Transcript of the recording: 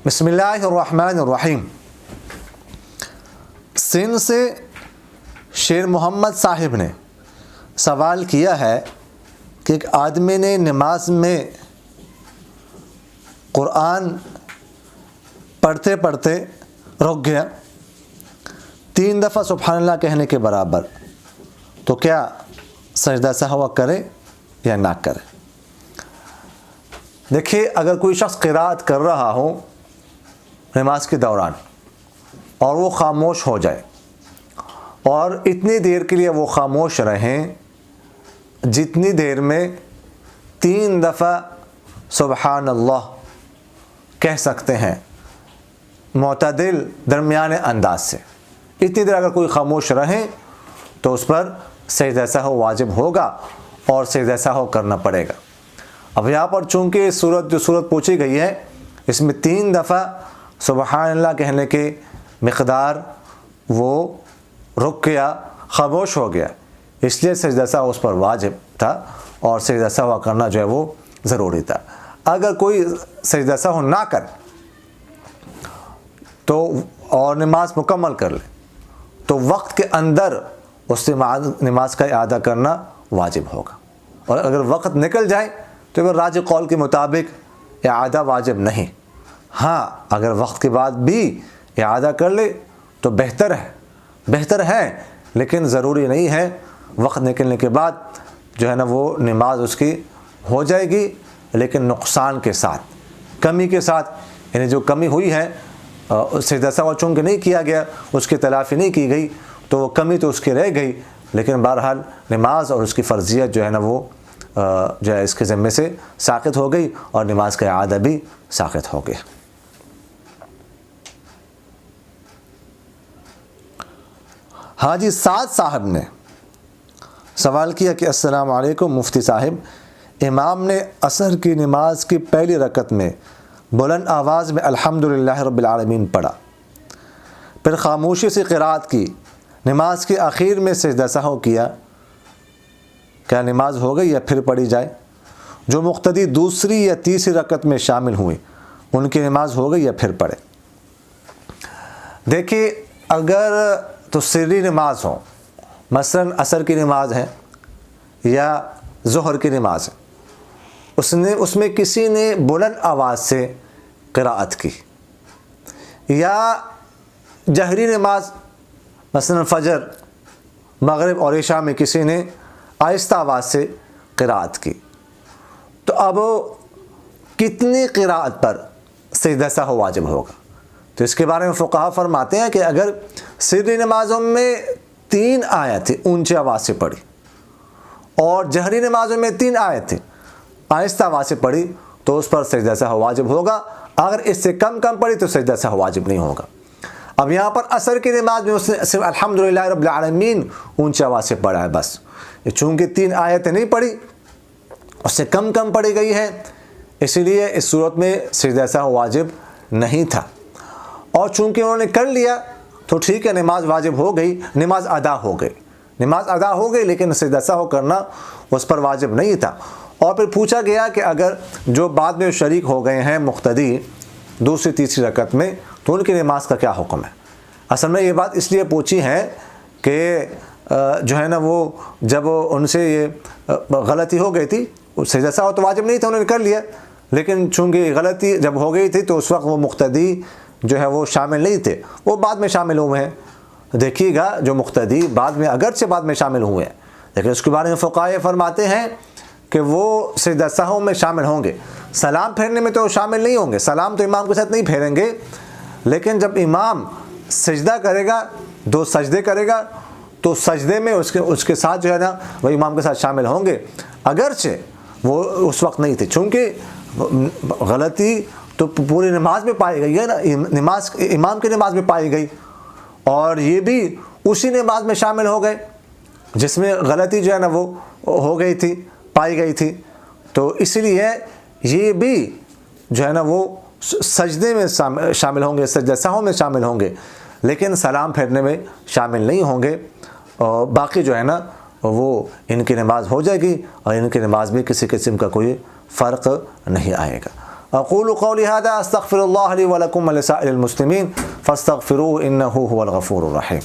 بسم اللہ الرحمن الرحیم۔ سندھ سے شیر محمد صاحب نے سوال کیا ہے کہ ایک آدمی نے نماز میں قرآن پڑھتے پڑھتے رک گیا 3 دفعہ سبحان اللہ کہنے کے برابر، تو کیا سجدہ سہو کرے یا نہ کرے؟ دیکھیے، اگر کوئی شخص قرات کر رہا ہو نماز کے دوران اور وہ خاموش ہو جائے اور اتنی دیر کے لیے وہ خاموش رہیں جتنی دیر میں 3 دفعہ سبحان اللہ کہہ سکتے ہیں معتدل درمیانے انداز سے، اتنی دیر اگر کوئی خاموش رہے تو اس پر سجدہ سہو واجب ہوگا اور سجدہ سہو کرنا پڑے گا۔ اب یہاں پر چونکہ جو صورت پوچھی گئی ہے اس میں 3 دفعہ سبحان اللہ کہنے کے مقدار وہ رک گیا، خاموش ہو گیا، اس لیے سجدہ سہو اس پر واجب تھا اور سجدہ سہو کرنا جو ہے وہ ضروری تھا۔ اگر کوئی سجدہ سہو نہ کرے تو اور نماز مکمل کر لے تو وقت کے اندر اس سے نماز کا اعادہ کرنا واجب ہوگا، اور اگر وقت نکل جائے تو پھر راجح قول کے مطابق اعادہ واجب نہیں۔ ہاں، اگر وقت کے بعد بھی اعادہ کر لے تو بہتر ہے، لیکن ضروری نہیں ہے۔ وقت نکلنے کے بعد جو ہے نا وہ نماز اس کی ہو جائے گی، لیکن نقصان کے ساتھ، کمی کے ساتھ، یعنی جو کمی ہوئی ہے سجدہ سہو چونکہ نہیں کیا گیا، اس کی تلافی نہیں کی گئی تو وہ کمی تو اس کی رہ گئی، لیکن بہرحال نماز اور اس کی فرضیت جو ہے نا وہ جو ہے اس کے ذمے سے ساقط ہو گئی اور نماز کا اعادہ بھی ساقط ہو گیا۔ حاجی سعد صاحب نے سوال کیا کہ السلام علیکم مفتی صاحب، امام نے عصر کی نماز کی پہلی رکعت میں بلند آواز میں الحمدللہ رب العالمین پڑھا، پھر خاموشی سے قرات کی، نماز کے آخر میں سجدہ سہو کیا، کیا نماز ہو گئی یا پھر پڑھی جائے؟ جو مقتدی دوسری یا تیسری رکعت میں شامل ہوئے ان کی نماز ہو گئی یا پھر پڑھے؟ دیکھیے، اگر تو سری نماز ہو، مثلا عصر کی نماز ہے یا ظہر کی نماز ہے، اس میں کسی نے بلند آواز سے قراءت کی، یا جہری نماز مثلا فجر، مغرب اور عشاء میں کسی نے آہستہ آواز سے قراءت کی، تو اب کتنی قراءت پر سجدہ سہو واجب ہوگا؟ تو اس کے بارے میں فقہا فرماتے ہیں کہ اگر سری نمازوں میں 3 آیتیں اونچی آواز سے پڑھی اور جہری نمازوں میں 3 آیتیں آہستہ آواز سے پڑھی تو اس پر سجدہ سہو واجب ہوگا، اگر اس سے کم پڑھی تو سجدہ سہو واجب نہیں ہوگا۔ اب یہاں پر عصر کی نماز میں اس نے صرف الحمدللہ رب العالمین اونچی آواز سے پڑھا ہے بس، چونکہ 3 آیتیں نہیں پڑھی، اس سے کم پڑھی گئی ہے، اسی لیے اس صورت میں سجدہ سہو واجب نہیں تھا، اور چونکہ انہوں نے کر لیا تو ٹھیک ہے، نماز واجب ہو گئی، نماز ادا ہو گئی، لیکن سجدہ سہو کرنا اس پر واجب نہیں تھا۔ اور پھر پوچھا گیا کہ اگر جو بعد میں شریک ہو گئے ہیں مقتدی دوسری تیسری رکعت میں تو ان کی نماز کا کیا حکم ہے؟ اصل میں یہ بات اس لیے پوچھی ہے کہ جو ہے نا وہ جب ان سے یہ غلطی ہو گئی تھی، سجدہ سہو تو واجب نہیں تھا، انہوں نے کر لیا، لیکن چونکہ غلطی جب ہو گئی تھی تو اس وقت وہ مقتدی جو ہے وہ شامل نہیں تھے، وہ بعد میں شامل ہوئے ہیں۔ دیکھیے گا، جو مقتدی اگرچہ بعد میں شامل ہوئے ہیں، لیکن اس کے بارے میں فقہا فرماتے ہیں کہ وہ سجدہ سہو میں شامل ہوں گے، سلام پھیرنے میں تو شامل نہیں ہوں گے، سلام تو امام کے ساتھ نہیں پھیریں گے، لیکن جب امام سجدہ کرے گا، 2 سجدے کرے گا، تو سجدے میں اس کے ساتھ جو ہے نا وہ امام کے ساتھ شامل ہوں گے، اگرچہ وہ اس وقت نہیں تھے، چونکہ غلطی تو پوری نماز میں پائی گئی ہے نا، امام کی نماز میں پائی گئی، اور یہ بھی اسی نماز میں شامل ہو گئے جس میں غلطی جو ہے نا وہ ہو گئی تھی، پائی گئی تھی، تو اس لیے یہ بھی جو ہے نا وہ سجدے میں شامل ہوں گے، سجدہ سہو میں شامل ہوں گے، لیکن سلام پھیرنے میں شامل نہیں ہوں گے، اور باقی جو ہے نا وہ ان کی نماز ہو جائے گی اور ان کی نماز میں کسی قسم کا کوئی فرق نہیں آئے گا۔ اقول قولی ھذا استغفر اللہ لی ولکم ولسائر المسلمین فاستغفروہ انہ ھو الغفور الرحیم.